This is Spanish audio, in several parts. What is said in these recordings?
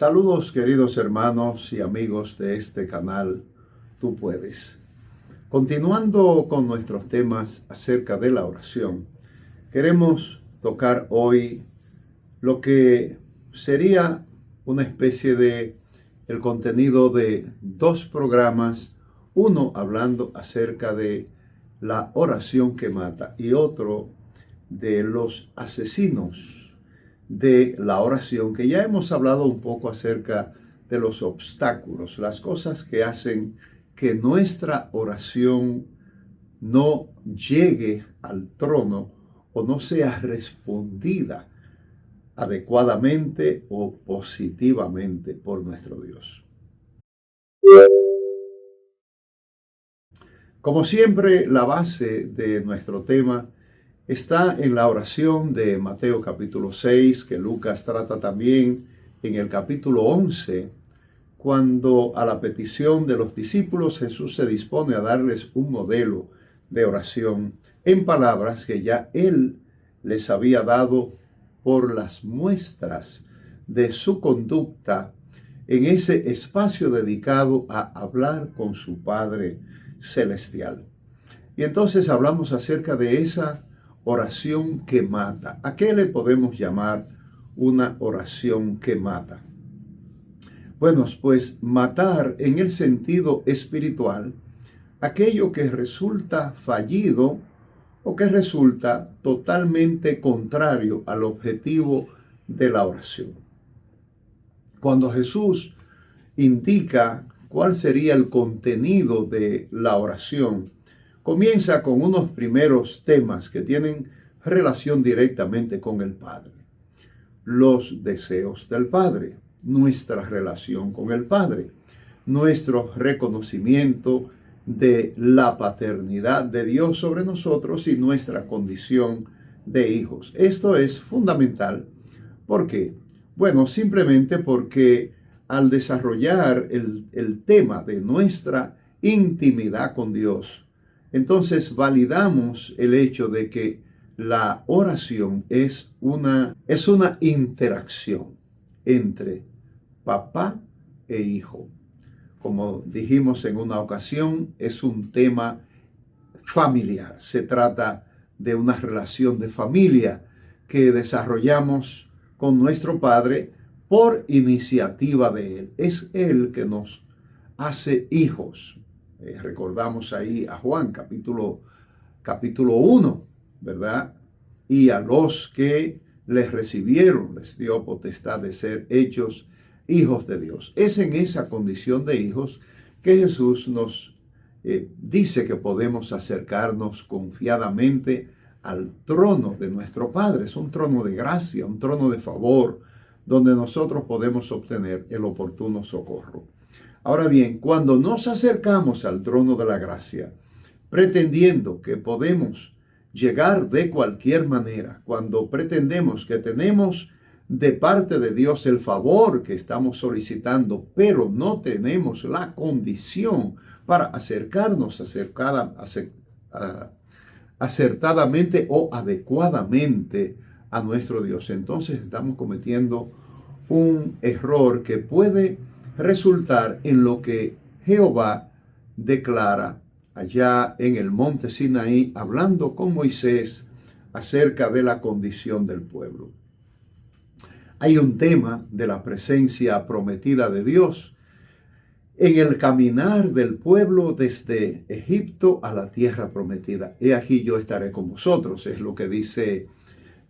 Saludos queridos hermanos y amigos de este canal Tú Puedes. Continuando con nuestros temas acerca de la oración, queremos tocar hoy lo que sería una especie de el contenido de dos programas, uno hablando acerca de la oración que mata y otro de los asesinos de la oración, que ya hemos hablado un poco acerca de los obstáculos, las cosas que hacen que nuestra oración no llegue al trono o no sea respondida adecuadamente o positivamente por nuestro Dios. Como siempre, la base de nuestro tema está en la oración de Mateo capítulo 6, que Lucas trata también en el capítulo 11, cuando a la petición de los discípulos Jesús se dispone a darles un modelo de oración en palabras que ya Él les había dado por las muestras de su conducta en ese espacio dedicado a hablar con su Padre Celestial. Y entonces hablamos acerca de esa oración que mata. ¿A qué le podemos llamar una oración que mata? Bueno, pues matar en el sentido espiritual aquello que resulta fallido o que resulta totalmente contrario al objetivo de la oración. Cuando Jesús indica cuál sería el contenido de la oración, comienza con unos primeros temas que tienen relación directamente con el Padre. Los deseos del Padre, nuestra relación con el Padre, nuestro reconocimiento de la paternidad de Dios sobre nosotros y nuestra condición de hijos. Esto es fundamental. ¿Por qué? Bueno, simplemente porque al desarrollar el tema de nuestra intimidad con Dios, entonces validamos el hecho de que la oración es una interacción entre papá e hijo. Como dijimos en una ocasión, es un tema familiar. Se trata de una relación de familia que desarrollamos con nuestro Padre por iniciativa de Él. Es Él que nos hace hijos. Recordamos ahí a Juan capítulo 1, ¿verdad? Y a los que les recibieron, les dio potestad de ser hechos hijos de Dios. Es en esa condición de hijos que Jesús nos dice que podemos acercarnos confiadamente al trono de nuestro Padre. Es un trono de gracia, un trono de favor, donde nosotros podemos obtener el oportuno socorro. Ahora bien, cuando nos acercamos al trono de la gracia, pretendiendo que podemos llegar de cualquier manera, cuando pretendemos que tenemos de parte de Dios el favor que estamos solicitando, pero no tenemos la condición para acercarnos acertadamente o adecuadamente a nuestro Dios, entonces estamos cometiendo un error que puede resultar en lo que Jehová declara allá en el monte Sinaí, hablando con Moisés acerca de la condición del pueblo. Hay un tema de la presencia prometida de Dios en el caminar del pueblo desde Egipto a la tierra prometida. He aquí yo estaré con vosotros, es lo que dice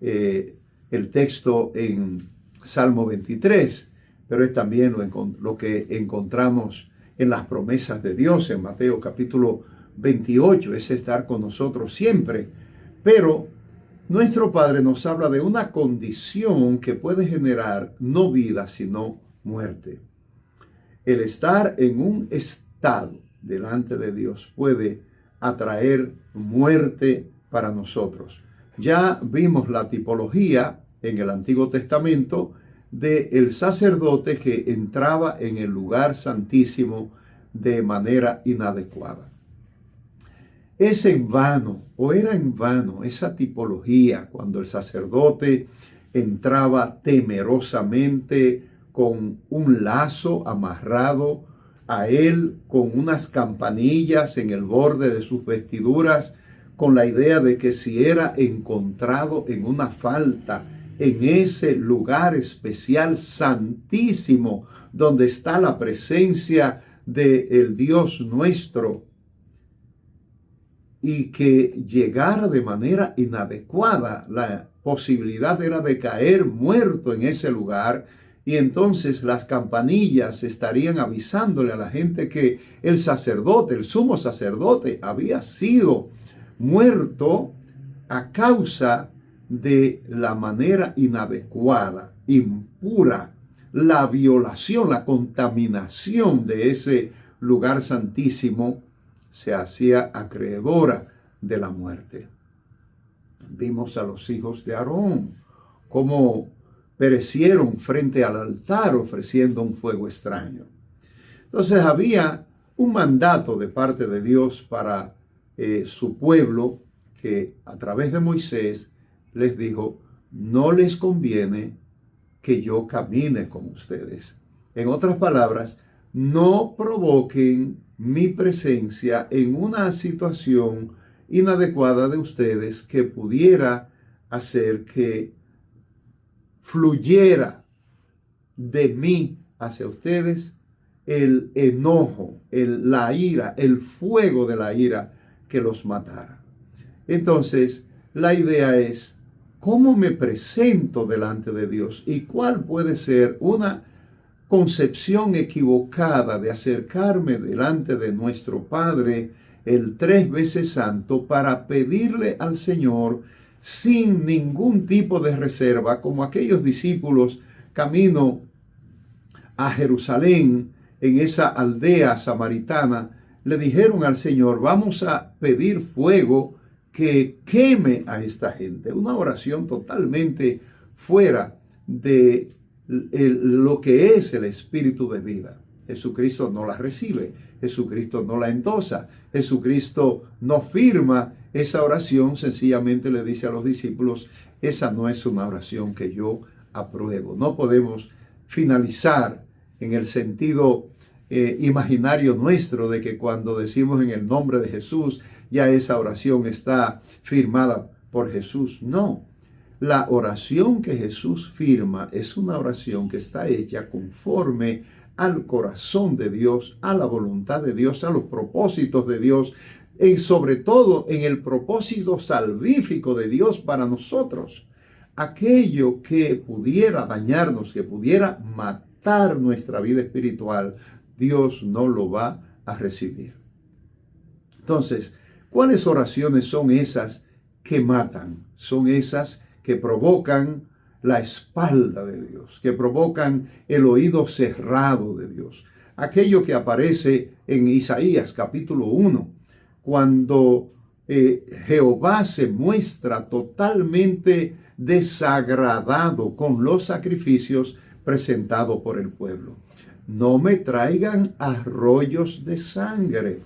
el texto en Salmo 23, pero es también lo que encontramos en las promesas de Dios en Mateo capítulo 28, es estar con nosotros siempre. Pero nuestro Padre nos habla de una condición que puede generar no vida, sino muerte. El estar en un estado delante de Dios puede atraer muerte para nosotros. Ya vimos la tipología en el Antiguo Testamento del sacerdote que entraba en el lugar santísimo de manera inadecuada. Es en vano, o era en vano, esa tipología cuando el sacerdote entraba temerosamente con un lazo amarrado a él, con unas campanillas en el borde de sus vestiduras, con la idea de que si era encontrado en una falta en ese lugar especial santísimo, donde está la presencia del Dios nuestro, y que llegara de manera inadecuada, la posibilidad era de caer muerto en ese lugar, y entonces las campanillas estarían avisándole a la gente que el sacerdote, el sumo sacerdote, había sido muerto a causa de la manera inadecuada, impura, la violación, la contaminación de ese lugar santísimo se hacía acreedora de la muerte. Vimos a los hijos de Aarón cómo perecieron frente al altar ofreciendo un fuego extraño. Entonces había un mandato de parte de Dios para su pueblo, que a través de Moisés les dijo: no les conviene que yo camine con ustedes. En otras palabras, no provoquen mi presencia en una situación inadecuada de ustedes que pudiera hacer que fluyera de mí hacia ustedes el enojo, la ira, el fuego de la ira que los matara. Entonces, la idea es: ¿cómo me presento delante de Dios? ¿Y cuál puede ser una concepción equivocada de acercarme delante de nuestro Padre, el 3 veces santo, para pedirle al Señor sin ningún tipo de reserva, como aquellos discípulos camino a Jerusalén, en esa aldea samaritana, le dijeron al Señor: vamos a pedir fuego que queme a esta gente? Una oración totalmente fuera de lo que es el espíritu de vida. Jesucristo no la recibe, Jesucristo no la endosa, Jesucristo no firma esa oración, sencillamente le dice a los discípulos: esa no es una oración que yo apruebo. No podemos finalizar en el sentido imaginario nuestro de que cuando decimos en el nombre de Jesús, ya esa oración está firmada por Jesús. No, la oración que Jesús firma es una oración que está hecha conforme al corazón de Dios, a la voluntad de Dios, a los propósitos de Dios, y sobre todo en el propósito salvífico de Dios para nosotros. Aquello que pudiera dañarnos, que pudiera matar nuestra vida espiritual, Dios no lo va a recibir. Entonces, ¿cuáles oraciones son esas que matan? Son esas que provocan la espalda de Dios, que provocan el oído cerrado de Dios. Aquello que aparece en Isaías capítulo 1, cuando Jehová se muestra totalmente desagradado con los sacrificios presentados por el pueblo. No me traigan arroyos de sangre,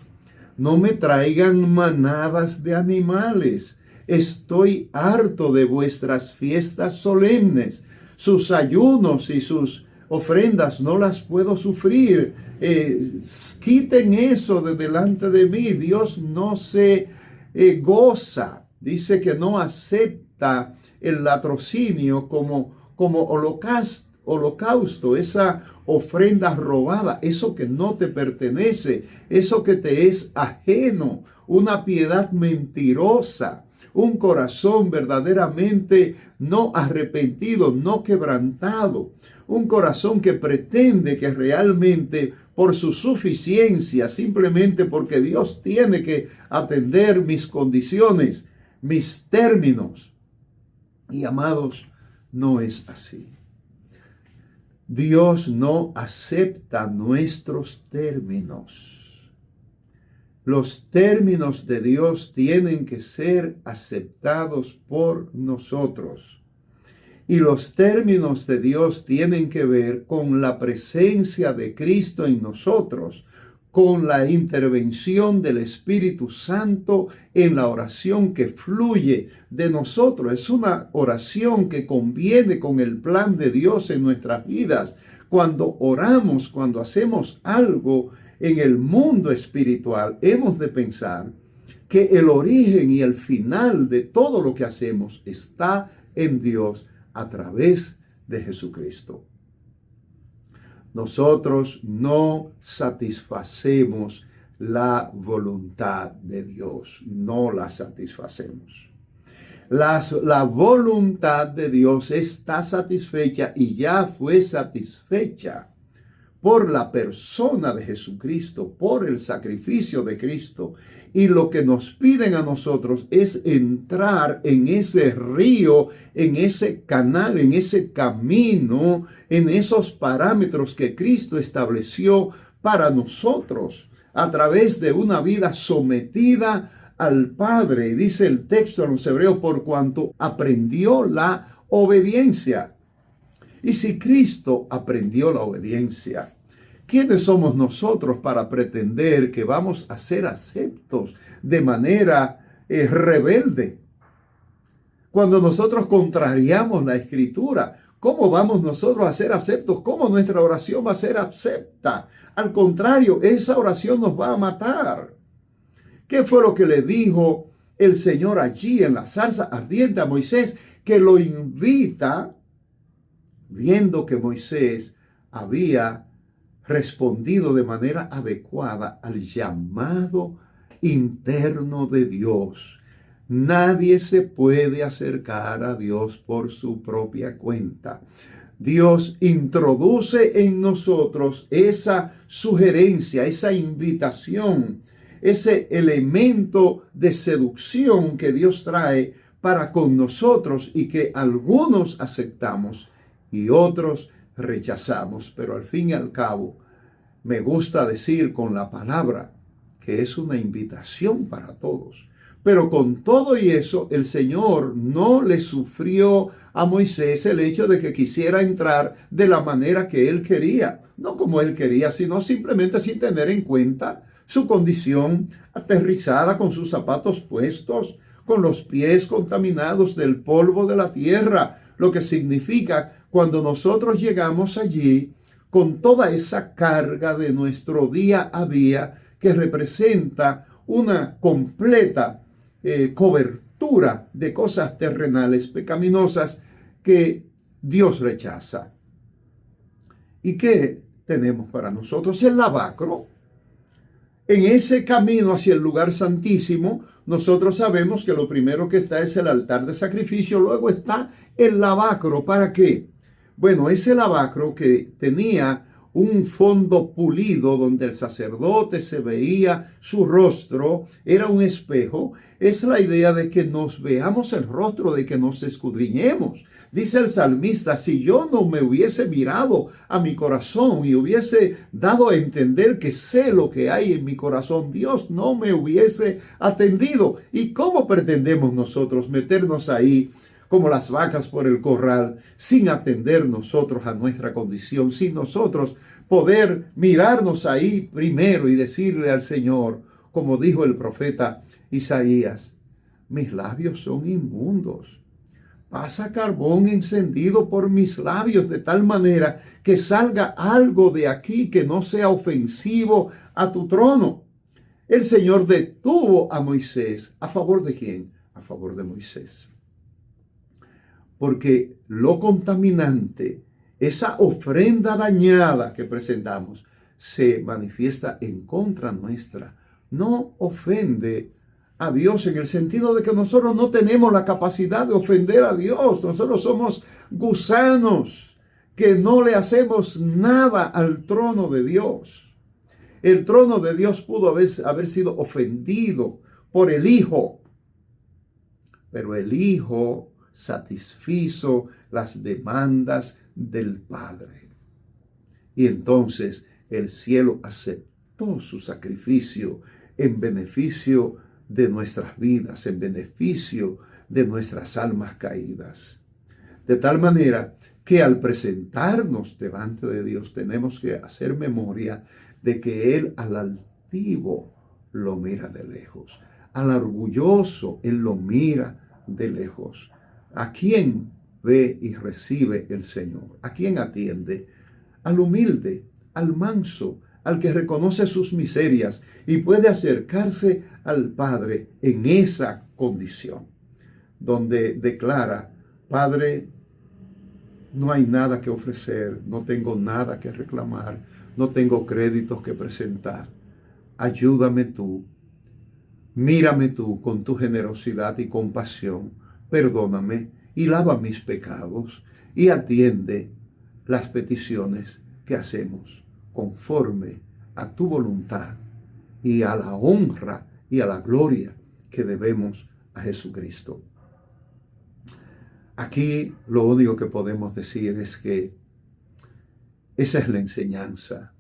no me traigan manadas de animales. Estoy harto de vuestras fiestas solemnes, sus ayunos y sus ofrendas no las puedo sufrir. Quiten eso de delante de mí. Dios no se goza, dice que no acepta el latrocinio como holocausto, esa ofrenda robada, eso que no te pertenece, eso que te es ajeno, una piedad mentirosa, un corazón verdaderamente no arrepentido, no quebrantado, un corazón que pretende que realmente por su suficiencia, simplemente porque Dios tiene que atender mis condiciones, mis términos. Y amados, no es así. Dios no acepta nuestros términos. Los términos de Dios tienen que ser aceptados por nosotros. Y los términos de Dios tienen que ver con la presencia de Cristo en nosotros, con la intervención del Espíritu Santo en la oración que fluye de nosotros. Es una oración que conviene con el plan de Dios en nuestras vidas, Cuando oramos, cuando hacemos algo en el mundo espiritual, hemos de pensar que el origen y el final de todo lo que hacemos está en Dios a través de Jesucristo. Nosotros no satisfacemos la voluntad de Dios, no la satisfacemos. La voluntad de Dios está satisfecha y ya fue satisfecha por la persona de Jesucristo, por el sacrificio de Cristo. Y lo que nos piden a nosotros es entrar en ese río, en ese canal, en ese camino, en esos parámetros que Cristo estableció para nosotros a través de una vida sometida al Padre. Y dice el texto en los Hebreos, por cuanto aprendió la obediencia. Y si Cristo aprendió la obediencia, ¿quiénes somos nosotros para pretender que vamos a ser aceptos de manera rebelde? Cuando nosotros contrariamos la Escritura, ¿cómo vamos nosotros a ser aceptos? ¿Cómo nuestra oración va a ser acepta? Al contrario, esa oración nos va a matar. ¿Qué fue lo que le dijo el Señor allí en la zarza ardiente a Moisés? Que lo invita, viendo que Moisés había respondido de manera adecuada al llamado interno de Dios. Nadie se puede acercar a Dios por su propia cuenta. Dios introduce en nosotros esa sugerencia, esa invitación, ese elemento de seducción que Dios trae para con nosotros y que algunos aceptamos y otros rechazamos. Pero al fin y al cabo, me gusta decir con la palabra que es una invitación para todos. Pero con todo y eso, el Señor no le sufrió a Moisés el hecho de que quisiera entrar de la manera que él quería. No como él quería, sino simplemente sin tener en cuenta su condición aterrizada, con sus zapatos puestos, con los pies contaminados del polvo de la tierra. Lo que significa cuando nosotros llegamos allí con toda esa carga de nuestro día a día que representa una completa cobertura de cosas terrenales pecaminosas que Dios rechaza. ¿Y qué tenemos para nosotros? El lavacro. En ese camino hacia el lugar santísimo, nosotros sabemos que lo primero que está es el altar de sacrificio, luego está el lavacro. ¿Para qué? Bueno, ese lavacro que tenía un fondo pulido donde el sacerdote se veía su rostro, era un espejo. Es la idea de que nos veamos el rostro, de que nos escudriñemos. Dice el salmista, si yo no me hubiese mirado a mi corazón y hubiese dado a entender que sé lo que hay en mi corazón, Dios no me hubiese atendido. ¿Y cómo pretendemos nosotros meternos ahí como las vacas por el corral, sin atender nosotros a nuestra condición, sin nosotros poder mirarnos ahí primero y decirle al Señor, como dijo el profeta Isaías, mis labios son inmundos? Pasa carbón encendido por mis labios de tal manera que salga algo de aquí que no sea ofensivo a tu trono. El Señor detuvo a Moisés. ¿A favor de quién? A favor de Moisés. Porque lo contaminante, esa ofrenda dañada que presentamos, se manifiesta en contra nuestra. No ofende a Dios en el sentido de que nosotros no tenemos la capacidad de ofender a Dios. Nosotros somos gusanos que no le hacemos nada al trono de Dios. El trono de Dios pudo haber sido ofendido por el Hijo, pero el Hijo satisfizo las demandas del Padre. Y entonces el cielo aceptó su sacrificio en beneficio de nuestras vidas, en beneficio de nuestras almas caídas. De tal manera que al presentarnos delante de Dios tenemos que hacer memoria de que Él al altivo lo mira de lejos, al orgulloso Él lo mira de lejos. ¿A quién ve y recibe el Señor? ¿A quién atiende? al humilde, al manso, al que reconoce sus miserias y puede acercarse al Padre en esa condición, donde declara: Padre, no hay nada que ofrecer, no tengo nada que reclamar, no tengo créditos que presentar. Ayúdame tú, mírame tú con tu generosidad y compasión, perdóname y lava mis pecados y atiende las peticiones que hacemos conforme a tu voluntad y a la honra y a la gloria que debemos a Jesucristo. Aquí lo único que podemos decir es que esa es la enseñanza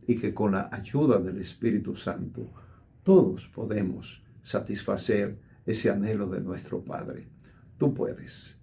y que con la ayuda del Espíritu Santo todos podemos satisfacer ese anhelo de nuestro Padre. Tú puedes.